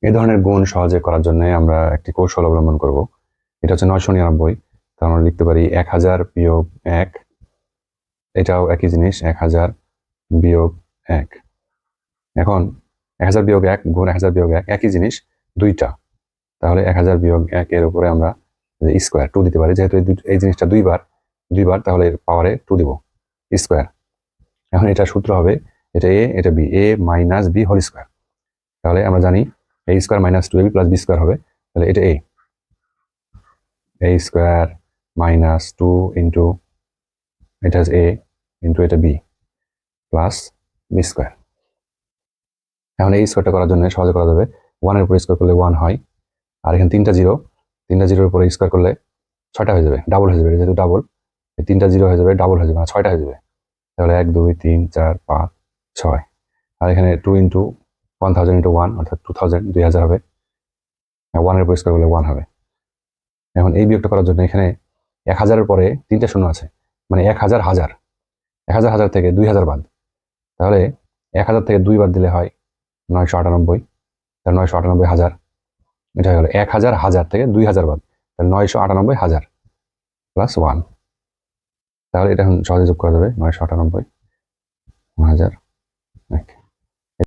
এই ধরনের গুণ সহজে করার জন্য আমরা একটি কৌশল অবলম্বন করব। এটা হচ্ছে 999। তো আমরা লিখতে পারি 1000 বিয়োগ 1। এটাও একই জিনিস, 1000 বিয়োগ 1। এখন 1000 বিয়োগ 1 গুণ 1000 বিয়োগ 1 একই জিনিস, দুইটা। তাহলে 1000 বিয়োগ 1 এর উপরে আমরা স্কোয়ার 2 দিতে পারি, যেহেতু এই জিনিসটা দুইবার তাহলে পাওয়ারে 2 দিব, স্কোয়ার। এখন এটা সূত্র হবে, এটা এ এটা B, A minus B whole square. তাহলে আমরা জানি A square minus 2ab plus B square হবে। তাহলে এটা এ স্কোয়ার মাইনাস 2 ইন্টু এটা এ ইন্টু এটা বি প্লাস বি স্কোয়ার। এখন এই স্কোয়ারটা করার জন্য সহজে করা যাবে, 1 এর উপরে স্কোয়ার করলে 1 হয়, আর এখানে তিনটা জিরোর উপরে স্কোয়ার করলে 6টা হয়ে যাবে, ডাবল হয়ে যাবে, যেহেতু ডাবল, তিনটা জিরো হয়ে যাবে, ডাবল হয়ে যাবে, 6টা হয়ে যাবে। তাহলে 1 2 3 4 5 6। আর এখানে 2 ইন্টু 1000 ইন্টু 1 অর্থাৎ 2000, 2000 হবে। 1 এর উপর স্কোয়ার করলে 1 হবে। এখন এই বিয়োগটা করার জন্য এখানে 1000-এর পরে তিনটা শূন্য আছে, মানে 1000 হাজার, 1000 হাজার থেকে 2000 বাদ। তাহলে 1000 থেকে 2 বাদ দিলে হয় 998। তাহলে 998 হাজার, এটা হয়ে গেল 1000 হাজার থেকে 2000 বাদ, তাহলে 998 হাজার প্লাস 1। তাহলে এটা এখন সহজে যোগ করা যাবে, 998 হাজার